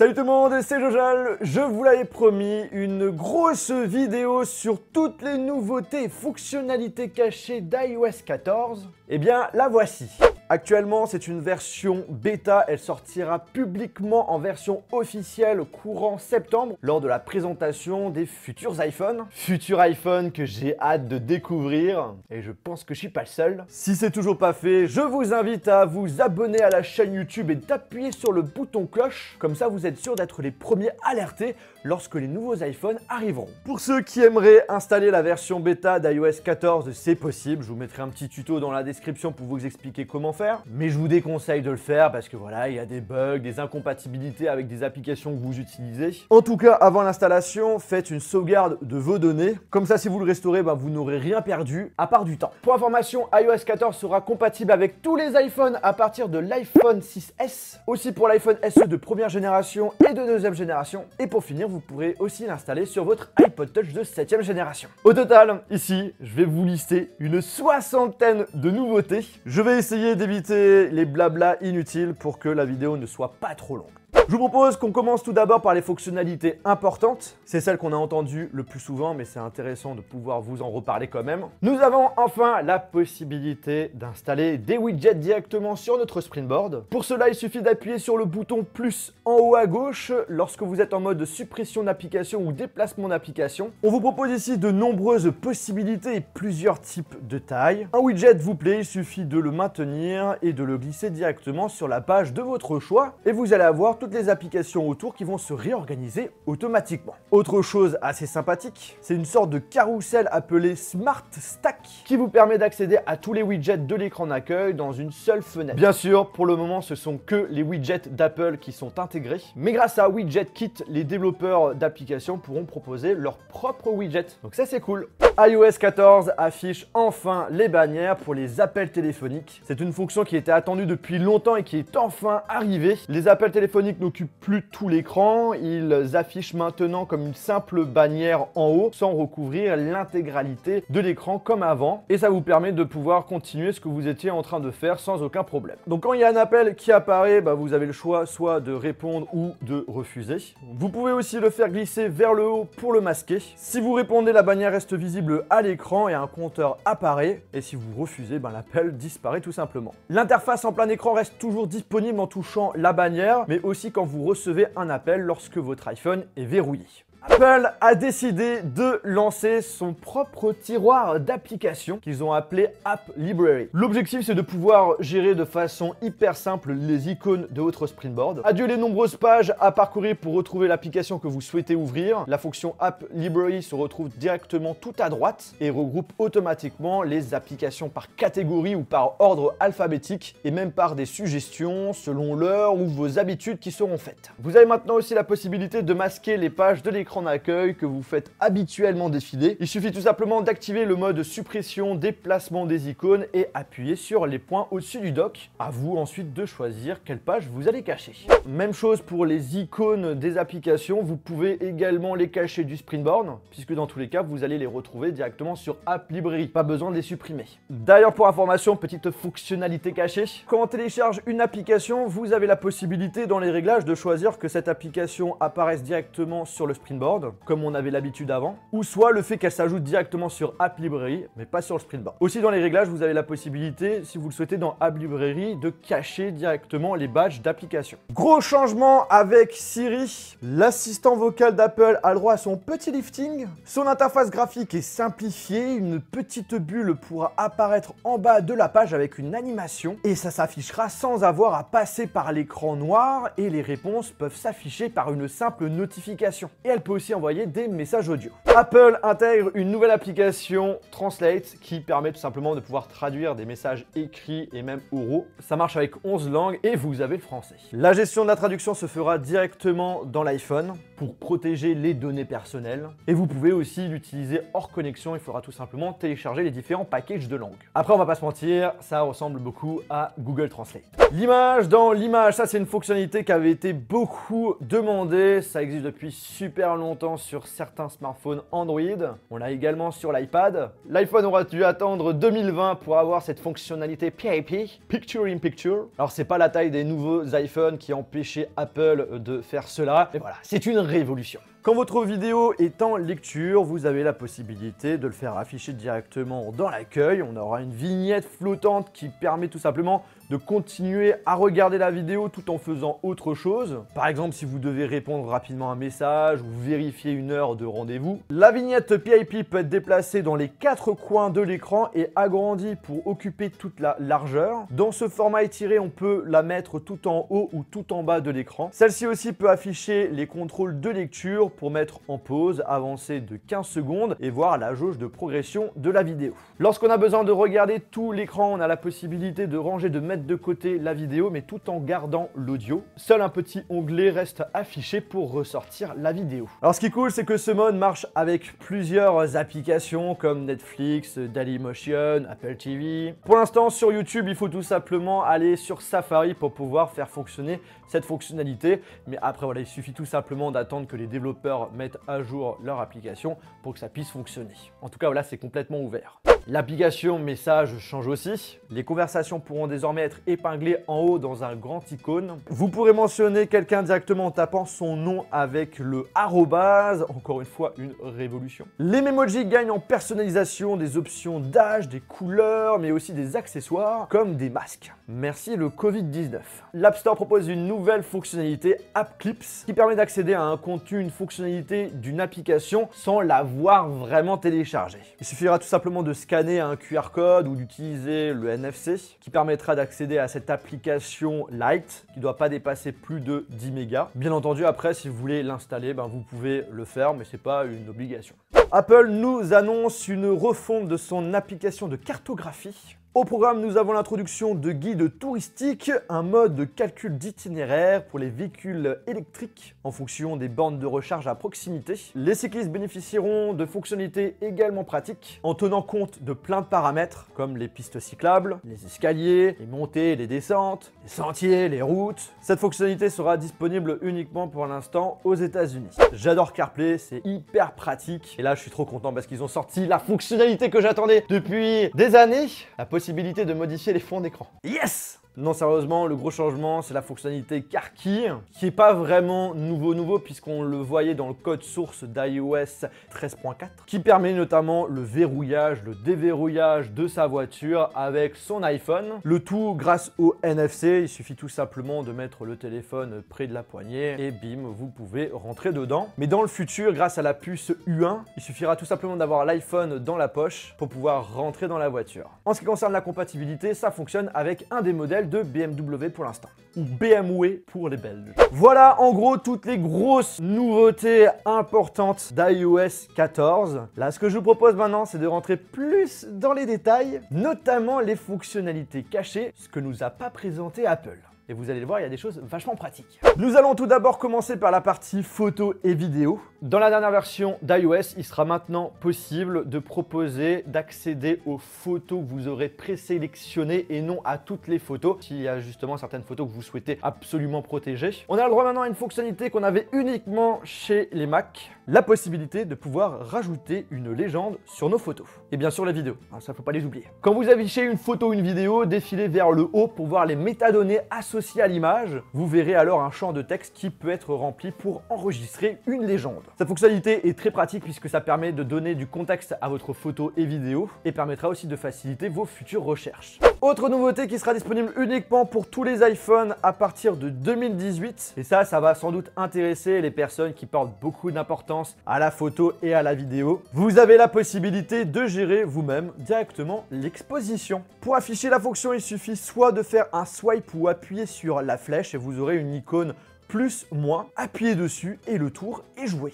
Salut tout le monde, c'est Jojal. Je vous l'avais promis, une grosse vidéo sur toutes les nouveautés et fonctionnalités cachées d'iOS 14. Eh bien, la voici. Actuellement, c'est une version bêta, elle sortira publiquement en version officielle courant septembre lors de la présentation des futurs iPhones. Futurs iPhones que j'ai hâte de découvrir et je pense que je suis pas le seul. Si c'est toujours pas fait, je vous invite à vous abonner à la chaîne YouTube et d'appuyer sur le bouton cloche. Comme ça, vous êtes sûr d'être les premiers alertés lorsque les nouveaux iPhones arriveront. Pour ceux qui aimeraient installer la version bêta d'iOS 14, c'est possible. Je vous mettrai un petit tuto dans la description pour vous expliquer comment faire. Mais je vous déconseille de le faire parce que voilà, il y a des bugs, des incompatibilités avec des applications que vous utilisez. En tout cas, avant l'installation, faites une sauvegarde de vos données. Comme ça, si vous le restaurez, vous n'aurez rien perdu à part du temps. Pour information, iOS 14 sera compatible avec tous les iPhones à partir de l'iPhone 6S. Aussi pour l'iPhone SE de première génération et de deuxième génération. Et pour finir, vous pourrez aussi l'installer sur votre iPod Touch de 7e génération. Au total, ici, je vais vous lister une soixantaine de nouveautés. Je vais essayer d'éviter les blablas inutiles pour que la vidéo ne soit pas trop longue. Je vous propose qu'on commence tout d'abord par les fonctionnalités importantes. C'est celles qu'on a entendues le plus souvent, mais c'est intéressant de pouvoir vous en reparler quand même. Nous avons enfin la possibilité d'installer des widgets directement sur notre Springboard. Pour cela, il suffit d'appuyer sur le bouton plus en haut à gauche lorsque vous êtes en mode suppression d'application ou déplacement d'application. On vous propose ici de nombreuses possibilités et plusieurs types de tailles. Un widget vous plaît, il suffit de le maintenir et de le glisser directement sur la page de votre choix et vous allez avoir toutes les applications autour qui vont se réorganiser automatiquement. Autre chose assez sympathique, c'est une sorte de carrousel appelé Smart Stack qui vous permet d'accéder à tous les widgets de l'écran d'accueil dans une seule fenêtre. Bien sûr, pour le moment, ce sont que les widgets d'Apple qui sont intégrés, mais grâce à Widget Kit, les développeurs d'applications pourront proposer leur propre widget. Donc ça, c'est cool. iOS 14 affiche enfin les bannières pour les appels téléphoniques. C'est une fonction qui était attendue depuis longtemps et qui est enfin arrivée. Les appels téléphoniques n'occupent plus tout l'écran, ils affichent maintenant comme une simple bannière en haut sans recouvrir l'intégralité de l'écran comme avant et ça vous permet de pouvoir continuer ce que vous étiez en train de faire sans aucun problème. Donc quand il y a un appel qui apparaît, vous avez le choix soit de répondre ou de refuser. Vous pouvez aussi le faire glisser vers le haut pour le masquer. Si vous répondez, la bannière reste visible à l'écran et un compteur apparaît et si vous refusez, l'appel disparaît tout simplement. L'interface en plein écran reste toujours disponible en touchant la bannière mais aussi quand vous recevez un appel lorsque votre iPhone est verrouillé. Apple a décidé de lancer son propre tiroir d'applications qu'ils ont appelé App Library. L'objectif, c'est de pouvoir gérer de façon hyper simple les icônes de votre Springboard. Adieu les nombreuses pages à parcourir pour retrouver l'application que vous souhaitez ouvrir. La fonction App Library se retrouve directement tout à droite et regroupe automatiquement les applications par catégorie ou par ordre alphabétique et même par des suggestions selon l'heure ou vos habitudes qui seront faites. Vous avez maintenant aussi la possibilité de masquer les pages de l'écran d'accueil que vous faites habituellement défiler. Il suffit tout simplement d'activer le mode suppression déplacement des icônes et appuyer sur les points au-dessus du dock. À vous ensuite de choisir quelle page vous allez cacher. Même chose pour les icônes des applications, vous pouvez également les cacher du Springboard puisque dans tous les cas vous allez les retrouver directement sur App Library, pas besoin de les supprimer. D'ailleurs pour information, petite fonctionnalité cachée, quand on télécharge une application, vous avez la possibilité dans les réglages de choisir que cette application apparaisse directement sur le Springboard comme on avait l'habitude avant, ou soit le fait qu'elle s'ajoute directement sur App Library, mais pas sur le Springboard. Aussi dans les réglages, vous avez la possibilité, si vous le souhaitez dans App Library, de cacher directement les badges d'application. Gros changement avec Siri, l'assistant vocal d'Apple a le droit à son petit lifting, son interface graphique est simplifiée, une petite bulle pourra apparaître en bas de la page avec une animation, et ça s'affichera sans avoir à passer par l'écran noir, et les réponses peuvent s'afficher par une simple notification. Et elle peut aussi envoyer des messages audio. Apple intègre une nouvelle application Translate qui permet tout simplement de pouvoir traduire des messages écrits et même oraux. Ça marche avec 11 langues et vous avez le français. La gestion de la traduction se fera directement dans l'iPhone pour protéger les données personnelles et vous pouvez aussi l'utiliser hors connexion. Il faudra tout simplement télécharger les différents packages de langues. Après, on va pas se mentir, ça ressemble beaucoup à Google Translate. L'image dans l'image, ça c'est une fonctionnalité qui avait été beaucoup demandée. Ça existe depuis super longtemps longtemps sur certains smartphones Android. On l'a également sur l'iPad. L'iPhone aura dû attendre 2020 pour avoir cette fonctionnalité PIP, Picture in Picture. Alors c'est pas la taille des nouveaux iPhones qui empêchait Apple de faire cela, mais voilà, c'est une révolution. Quand votre vidéo est en lecture, vous avez la possibilité de le faire afficher directement dans l'accueil. On aura une vignette flottante qui permet tout simplement de continuer à regarder la vidéo tout en faisant autre chose. Par exemple, si vous devez répondre rapidement à un message ou vérifier une heure de rendez-vous. La vignette PIP peut être déplacée dans les 4 coins de l'écran et agrandie pour occuper toute la largeur. Dans ce format étiré, on peut la mettre tout en haut ou tout en bas de l'écran. Celle-ci aussi peut afficher les contrôles de lecture pour mettre en pause, avancer de 15 secondes et voir la jauge de progression de la vidéo. Lorsqu'on a besoin de regarder tout l'écran, on a la possibilité de ranger, de mettre de côté la vidéo, mais tout en gardant l'audio. Seul un petit onglet reste affiché pour ressortir la vidéo. Alors ce qui est cool, c'est que ce mode marche avec plusieurs applications comme Netflix, Dailymotion, Apple TV. Pour l'instant, sur YouTube, il faut tout simplement aller sur Safari pour pouvoir faire fonctionner cette fonctionnalité. Mais après, voilà, il suffit tout simplement d'attendre que les développeurs mettent à jour leur application pour que ça puisse fonctionner. En tout cas, voilà, c'est complètement ouvert. L'application message change aussi. Les conversations pourront désormais être épinglées en haut dans un grand icône. Vous pourrez mentionner quelqu'un directement en tapant son nom avec le arrobase. Encore une fois, une révolution. Les Memoji gagnent en personnalisation, des options d'âge, des couleurs, mais aussi des accessoires comme des masques. Merci le Covid-19. L'App Store propose une nouvelle fonctionnalité App Clips qui permet d'accéder à un contenu, une fonctionnalité d'une application sans l'avoir vraiment téléchargée. Il suffira tout simplement de scanner un QR code ou d'utiliser le NFC qui permettra d'accéder à cette application light qui ne doit pas dépasser plus de 10 mégas. Bien entendu, après, si vous voulez l'installer, vous pouvez le faire, mais ce n'est pas une obligation. Apple nous annonce une refonte de son application de cartographie. Au programme, nous avons l'introduction de guides touristiques, un mode de calcul d'itinéraire pour les véhicules électriques en fonction des bornes de recharge à proximité. Les cyclistes bénéficieront de fonctionnalités également pratiques en tenant compte de plein de paramètres comme les pistes cyclables, les escaliers, les montées, les descentes, les sentiers, les routes. Cette fonctionnalité sera disponible uniquement pour l'instant aux États-Unis. J'adore CarPlay, c'est hyper pratique. Et là, je suis trop content parce qu'ils ont sorti la fonctionnalité que j'attendais depuis des années. La possibilité de modifier les fonds d'écran. Yes! Non, sérieusement, le gros changement, c'est la fonctionnalité Car Key, qui n'est pas vraiment nouveau puisqu'on le voyait dans le code source d'iOS 13.4, qui permet notamment le verrouillage, le déverrouillage de sa voiture avec son iPhone. Le tout grâce au NFC, il suffit tout simplement de mettre le téléphone près de la poignée et bim, vous pouvez rentrer dedans. Mais dans le futur, grâce à la puce U1, il suffira tout simplement d'avoir l'iPhone dans la poche pour pouvoir rentrer dans la voiture. En ce qui concerne la compatibilité, ça fonctionne avec un des modèles de BMW pour l'instant, ou BMW pour les Belges. Voilà en gros toutes les grosses nouveautés importantes d'iOS 14. Là, ce que je vous propose maintenant, c'est de rentrer plus dans les détails, notamment les fonctionnalités cachées, ce que nous a pas présenté Apple. Et vous allez le voir, il y a des choses vachement pratiques. Nous allons tout d'abord commencer par la partie photo et vidéo. Dans la dernière version d'iOS, il sera maintenant possible de proposer d'accéder aux photos que vous aurez présélectionnées et non à toutes les photos, s'il y a justement certaines photos que vous souhaitez absolument protéger. On a le droit maintenant à une fonctionnalité qu'on avait uniquement chez les Mac, la possibilité de pouvoir rajouter une légende sur nos photos. Et bien sûr les vidéos, ça faut pas les oublier. Quand vous affichez une photo ou une vidéo, défilez vers le haut pour voir les métadonnées associées à l'image. Vous verrez alors un champ de texte qui peut être rempli pour enregistrer une légende. Cette fonctionnalité est très pratique puisque ça permet de donner du contexte à votre photo et vidéo et permettra aussi de faciliter vos futures recherches. Autre nouveauté qui sera disponible uniquement pour tous les iPhones à partir de 2018, et ça va sans doute intéresser les personnes qui portent beaucoup d'importance à la photo et à la vidéo. Vous avez la possibilité de gérer vous-même directement l'exposition. Pour afficher la fonction, il suffit soit de faire un swipe ou appuyer sur la flèche et vous aurez une icône plus, moins, appuyez dessus et le tour est joué.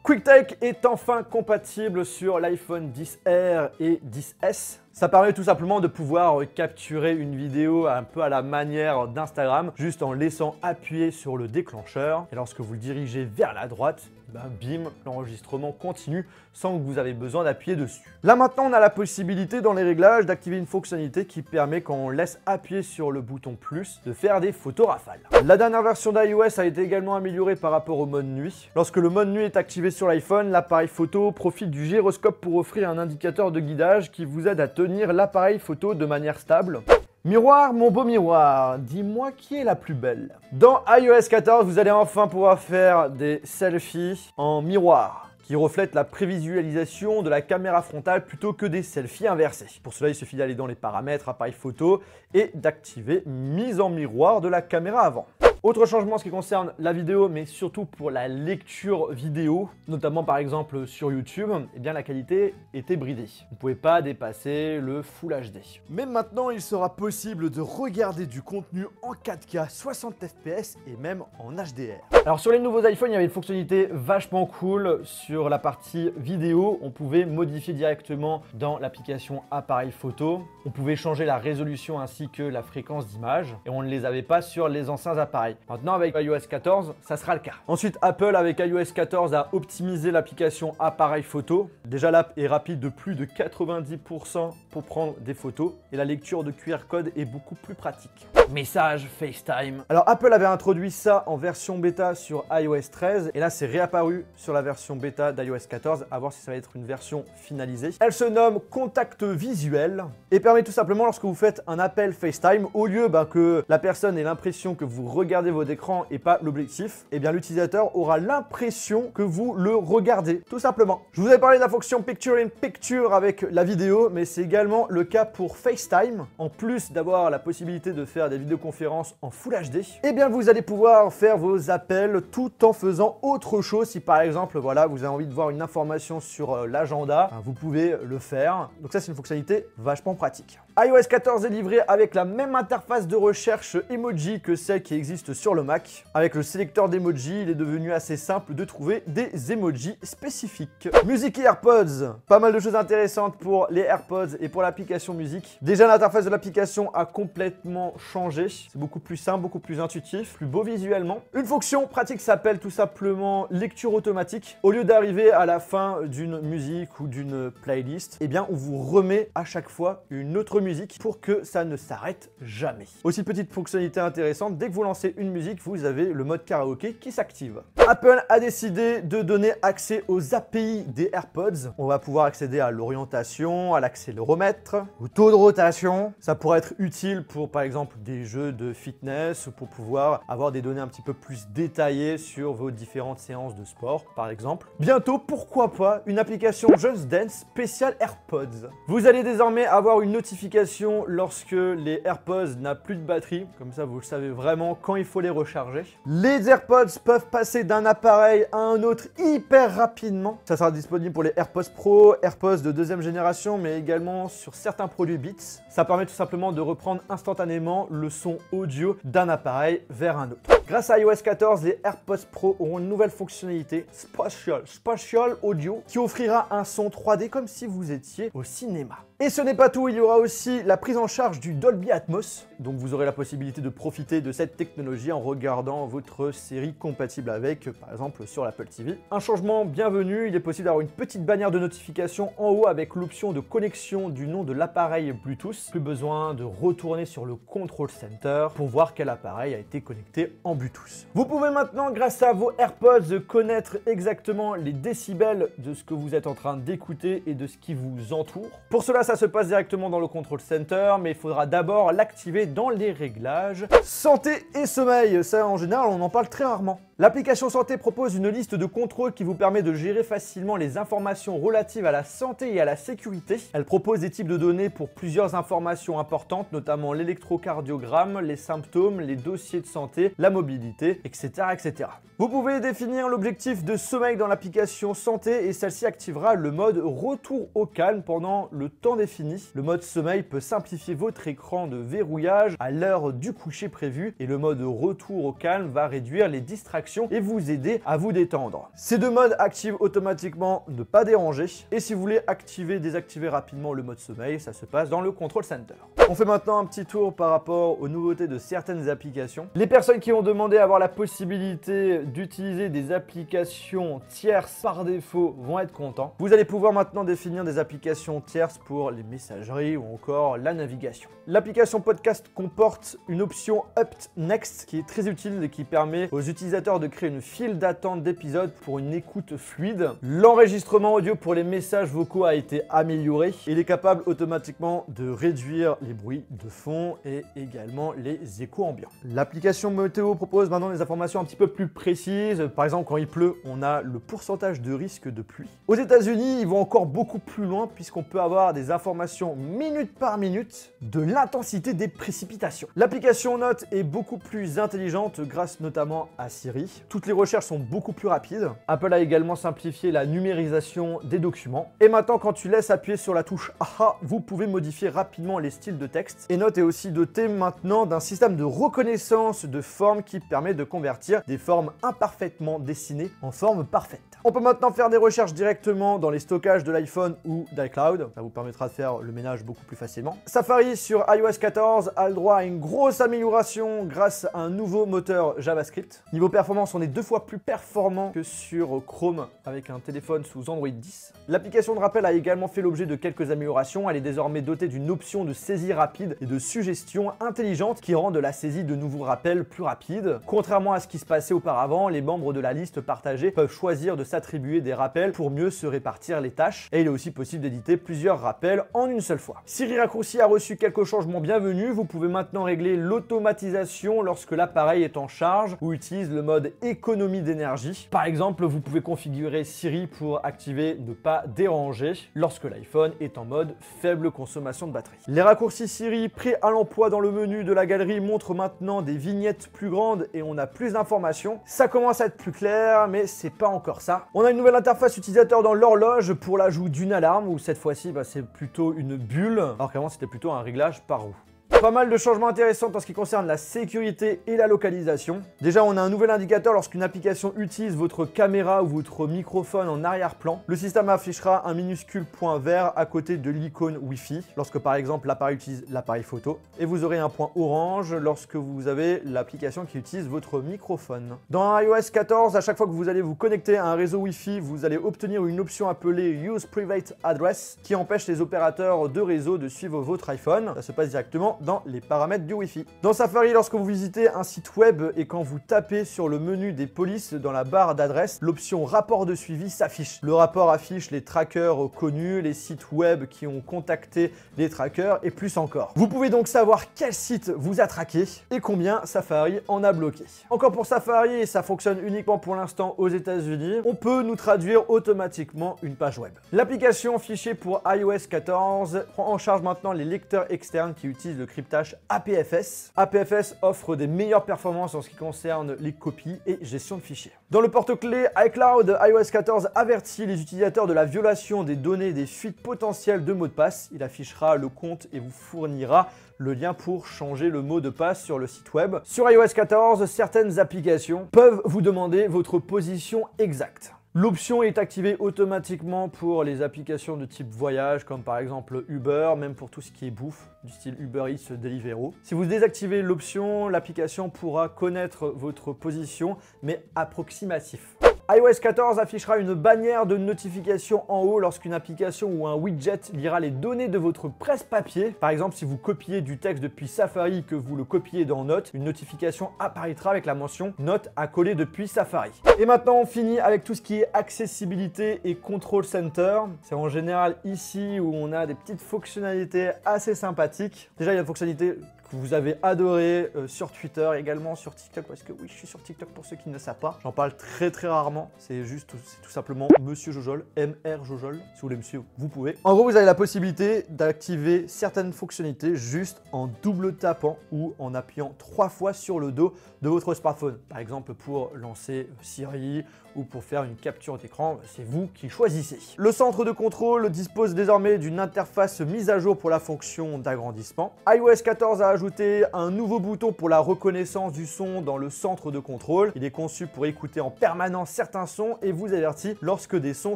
QuickTake est enfin compatible sur l'iPhone XR et XS. Ça permet tout simplement de pouvoir capturer une vidéo un peu à la manière d'Instagram, juste en laissant appuyer sur le déclencheur. Et lorsque vous le dirigez vers la droite, bim, l'enregistrement continue sans que vous avez besoin d'appuyer dessus. Là maintenant, on a la possibilité dans les réglages d'activer une fonctionnalité qui permet, quand on laisse appuyer sur le bouton plus, de faire des photos rafales. La dernière version d'iOS a été également améliorée par rapport au mode nuit. Lorsque le mode nuit est activé sur l'iPhone, l'appareil photo profite du gyroscope pour offrir un indicateur de guidage qui vous aide à tenir l'appareil photo de manière stable. Miroir, mon beau miroir, dis-moi qui est la plus belle. Dans iOS 14, vous allez enfin pouvoir faire des selfies en miroir qui reflètent la prévisualisation de la caméra frontale plutôt que des selfies inversés. Pour cela, il suffit d'aller dans les paramètres appareil photo et d'activer mise en miroir de la caméra avant. Autre changement en ce qui concerne la vidéo, mais surtout pour la lecture vidéo, notamment par exemple sur YouTube, eh bien la qualité était bridée. Vous ne pouvez pas dépasser le Full HD. Mais maintenant, il sera possible de regarder du contenu en 4K, 60 fps et même en HDR. Alors sur les nouveaux iPhones, il y avait une fonctionnalité vachement cool sur la partie vidéo. On pouvait modifier directement dans l'application appareil photo. On pouvait changer la résolution ainsi que la fréquence d'image et on ne les avait pas sur les anciens appareils. Maintenant, avec iOS 14, ça sera le cas. Ensuite, Apple, avec iOS 14, a optimisé l'application appareil photo. Déjà, l'app est rapide de plus de 90% pour prendre des photos et la lecture de QR code est beaucoup plus pratique. Message FaceTime. Alors, Apple avait introduit ça en version bêta sur iOS 13 et là, c'est réapparu sur la version bêta d'iOS 14. À voir si ça va être une version finalisée. Elle se nomme Contact Visuel et permet tout simplement, lorsque vous faites un appel FaceTime, au lieu que la personne ait l'impression que vous regardez votre écran et pas l'objectif, eh bien l'utilisateur aura l'impression que vous le regardez, tout simplement. Je vous ai parlé de la fonction Picture in Picture avec la vidéo, mais c'est également le cas pour FaceTime. En plus d'avoir la possibilité de faire des vidéoconférences en Full HD, eh bien vous allez pouvoir faire vos appels tout en faisant autre chose. Si par exemple, voilà, vous avez envie de voir une information sur l'agenda, vous pouvez le faire. Donc ça, c'est une fonctionnalité vachement pratique. iOS 14 est livré avec la même interface de recherche emoji que celle qui existe sur le Mac. Avec le sélecteur d'emoji, il est devenu assez simple de trouver des emojis spécifiques. Musique et AirPods. Pas mal de choses intéressantes pour les AirPods et pour l'application musique. Déjà, l'interface de l'application a complètement changé. C'est beaucoup plus simple, beaucoup plus intuitif, plus beau visuellement. Une fonction pratique s'appelle tout simplement lecture automatique. Au lieu d'arriver à la fin d'une musique ou d'une playlist, eh bien, on vous remet à chaque fois une autre musique pour que ça ne s'arrête jamais. Aussi, petite fonctionnalité intéressante, dès que vous lancez une musique, vous avez le mode karaoké qui s'active. Apple a décidé de donner accès aux API des AirPods. On va pouvoir accéder à l'orientation, à l'accéléromètre, au taux de rotation. Ça pourrait être utile pour, par exemple, des jeux de fitness, pour pouvoir avoir des données un petit peu plus détaillées sur vos différentes séances de sport, par exemple. Bientôt, pourquoi pas, une application Just Dance spéciale AirPods. Vous allez désormais avoir une notification lorsque les AirPods n'ont plus de batterie. Comme ça, vous savez vraiment quand il faut les recharger. Les AirPods peuvent passer d'un appareil à un autre hyper rapidement. Ça sera disponible pour les AirPods Pro, AirPods de deuxième génération, mais également sur certains produits Beats. Ça permet tout simplement de reprendre instantanément le son audio d'un appareil vers un autre. Grâce à iOS 14, les AirPods Pro auront une nouvelle fonctionnalité Spatial Audio qui offrira un son 3D comme si vous étiez au cinéma. Et ce n'est pas tout, il y aura aussi la prise en charge du Dolby Atmos. Donc vous aurez la possibilité de profiter de cette technologie en regardant votre série compatible avec, par exemple sur l'Apple TV. Un changement bienvenu, il est possible d'avoir une petite bannière de notification en haut avec l'option de connexion du nom de l'appareil Bluetooth. Plus besoin de retourner sur le Control Center pour voir quel appareil a été connecté en Bluetooth. Vous pouvez maintenant, grâce à vos AirPods, connaître exactement les décibels de ce que vous êtes en train d'écouter et de ce qui vous entoure. Pour cela, ça se passe directement dans le Control Center, mais il faudra d'abord l'activer dans les réglages. Santé et sommeil, ça en général on en parle très rarement. L'application Santé propose une liste de contrôles qui vous permet de gérer facilement les informations relatives à la santé et à la sécurité. Elle propose des types de données pour plusieurs informations importantes, notamment l'électrocardiogramme, les symptômes, les dossiers de santé, la mobilité, etc., etc. Vous pouvez définir l'objectif de sommeil dans l'application Santé et celle-ci activera le mode retour au calme pendant le temps temps défini. Le mode sommeil peut simplifier votre écran de verrouillage à l'heure du coucher prévu et le mode retour au calme va réduire les distractions et vous aider à vous détendre. Ces deux modes activent automatiquement ne pas déranger et si vous voulez activer et désactiver rapidement le mode sommeil, ça se passe dans le Control Center. On fait maintenant un petit tour par rapport aux nouveautés de certaines applications. Les personnes qui ont demandé à avoir la possibilité d'utiliser des applications tierces par défaut vont être contents. Vous allez pouvoir maintenant définir des applications tierces pour les messageries ou encore la navigation. L'application podcast comporte une option Up Next qui est très utile et qui permet aux utilisateurs de créer une file d'attente d'épisodes pour une écoute fluide. L'enregistrement audio pour les messages vocaux a été amélioré. Il est capable automatiquement de réduire les bruits de fond et également les échos ambiants. L'application météo propose maintenant des informations un petit peu plus précises. Par exemple, quand il pleut, on a le pourcentage de risque de pluie. Aux États-Unis, ils vont encore beaucoup plus loin puisqu'on peut avoir des informations minute par minute de l'intensité des précipitations. L'application Notes est beaucoup plus intelligente grâce notamment à Siri. Toutes les recherches sont beaucoup plus rapides. Apple a également simplifié la numérisation des documents. Et maintenant, quand tu laisses appuyer sur la touche AHA, vous pouvez modifier rapidement les styles de texte. Et Note est aussi doté maintenant d'un système de reconnaissance de formes qui permet de convertir des formes imparfaitement dessinées en formes parfaites. On peut maintenant faire des recherches directement dans les stockages de l'iPhone ou d'iCloud. Ça vous permettra de faire le ménage beaucoup plus facilement. Safari sur iOS 14 a le droit à une grosse amélioration grâce à un nouveau moteur JavaScript. Niveau performance, on est 2 fois plus performant que sur Chrome avec un téléphone sous Android 10. L'application de rappel a également fait l'objet de quelques améliorations. Elle est désormais dotée d'une option de saisie rapide et de suggestions intelligentes qui rendent la saisie de nouveaux rappels plus rapide. Contrairement à ce qui se passait auparavant, les membres de la liste partagée peuvent choisir de s'attribuer des rappels pour mieux se répartir les tâches et il est aussi possible d'éditer plusieurs rappels en une seule fois. Siri Raccourci a reçu quelques changements bienvenus. Vous pouvez maintenant régler l'automatisation lorsque l'appareil est en charge ou utilise le mode économie d'énergie. Par exemple, vous pouvez configurer Siri pour activer ne pas déranger lorsque l'iPhone est en mode faible consommation de batterie. Les raccourcis Siri prêts à l'emploi dans le menu de la galerie montrent maintenant des vignettes plus grandes et on a plus d'informations. Ça commence à être plus clair, mais c'est pas encore ça. On a une nouvelle interface utilisateur dans l'horloge pour l'ajout d'une alarme où cette fois-ci c'est plutôt une bulle alors qu'avant c'était plutôt un réglage par roue. Pas mal de changements intéressants en ce qui concerne la sécurité et la localisation. Déjà, on a un nouvel indicateur lorsqu'une application utilise votre caméra ou votre microphone en arrière-plan. Le système affichera un minuscule point vert à côté de l'icône Wi-Fi lorsque par exemple l'appareil utilise l'appareil photo. Et vous aurez un point orange lorsque vous avez l'application qui utilise votre microphone. Dans iOS 14, à chaque fois que vous allez vous connecter à un réseau Wi-Fi, vous allez obtenir une option appelée Use Private Address qui empêche les opérateurs de réseau de suivre votre iPhone. Ça se passe directement dans les paramètres du Wi-Fi. Dans Safari, lorsque vous visitez un site web et quand vous tapez sur le menu des polices dans la barre d'adresse, l'option rapport de suivi s'affiche. Le rapport affiche les trackers connus, les sites web qui ont contacté les trackers et plus encore. Vous pouvez donc savoir quel site vous a traqué et combien Safari en a bloqué. Encore pour Safari, et ça fonctionne uniquement pour l'instant aux États-Unis, on peut nous traduire automatiquement une page web. L'application fichier pour iOS 14 prend en charge maintenant les lecteurs externes qui utilisent le cryptage APFS. APFS offre des meilleures performances en ce qui concerne les copies et gestion de fichiers. Dans le porte-clés iCloud, iOS 14 avertit les utilisateurs de la violation des données et des fuites potentielles de mots de passe. Il affichera le compte et vous fournira le lien pour changer le mot de passe sur le site web. Sur iOS 14, certaines applications peuvent vous demander votre position exacte. L'option est activée automatiquement pour les applications de type voyage, comme par exemple Uber, même pour tout ce qui est bouffe, du style Uber Eats, Deliveroo. Si vous désactivez l'option, l'application pourra connaître votre position, mais approximatif. iOS 14 affichera une bannière de notification en haut lorsqu'une application ou un widget lira les données de votre presse-papier. Par exemple, si vous copiez du texte depuis Safari et que vous le copiez dans Notes, une notification apparaîtra avec la mention Notes à coller depuis Safari. Et maintenant, on finit avec tout ce qui est accessibilité et Control Center. C'est en général ici où on a des petites fonctionnalités assez sympathiques. Déjà, il y a une fonctionnalité que vous avez adoré sur Twitter, également sur TikTok, parce que oui, je suis sur TikTok pour ceux qui ne le savent pas. J'en parle très rarement, c'est tout simplement Monsieur Jojol, MR Jojol. Si vous voulez me suivre, vous pouvez. En gros, vous avez la possibilité d'activer certaines fonctionnalités juste en double tapant ou en appuyant 3 fois sur le dos de votre smartphone. Par exemple, pour lancer Siri ou pour faire une capture d'écran, c'est vous qui choisissez. Le centre de contrôle dispose désormais d'une interface mise à jour pour la fonction d'agrandissement. iOS 14 a ajouté un nouveau bouton pour la reconnaissance du son dans le centre de contrôle. Il est conçu pour écouter en permanence certains sons et vous avertit lorsque des sons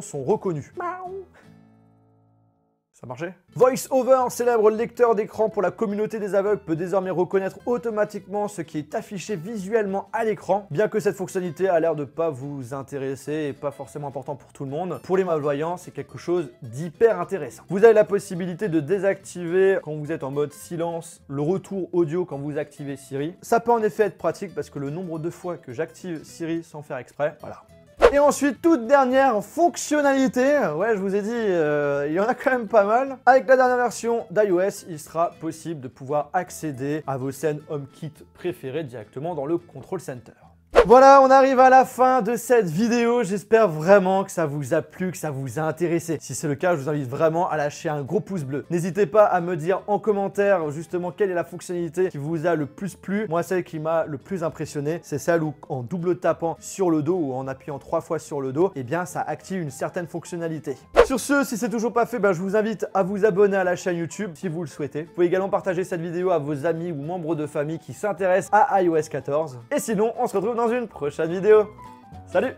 sont reconnus. Ça marchait? VoiceOver, célèbre lecteur d'écran pour la communauté des aveugles, peut désormais reconnaître automatiquement ce qui est affiché visuellement à l'écran. Bien que cette fonctionnalité a l'air de pas vous intéresser et pas forcément important pour tout le monde, pour les malvoyants, c'est quelque chose d'hyper intéressant. Vous avez la possibilité de désactiver, quand vous êtes en mode silence, le retour audio quand vous activez Siri. Ça peut en effet être pratique parce que le nombre de fois que j'active Siri sans faire exprès, voilà. Et ensuite, toute dernière fonctionnalité, ouais je vous ai dit, il y en a quand même pas mal. Avec la dernière version d'iOS, il sera possible de pouvoir accéder à vos scènes HomeKit préférées directement dans le Control Center. Voilà, on arrive à la fin de cette vidéo. J'espère vraiment que ça vous a plu, que ça vous a intéressé. Si c'est le cas, je vous invite vraiment à lâcher un gros pouce bleu. N'hésitez pas à me dire en commentaire justement quelle est la fonctionnalité qui vous a le plus plu. Moi, celle qui m'a le plus impressionné, c'est celle où en double tapant sur le dos ou en appuyant 3 fois sur le dos, eh bien ça active une certaine fonctionnalité. Sur ce, si c'est toujours pas fait, je vous invite à vous abonner à la chaîne YouTube si vous le souhaitez. Vous pouvez également partager cette vidéo à vos amis ou membres de famille qui s'intéressent à iOS 14. Et sinon, on se retrouve dans une prochaine vidéo. Salut!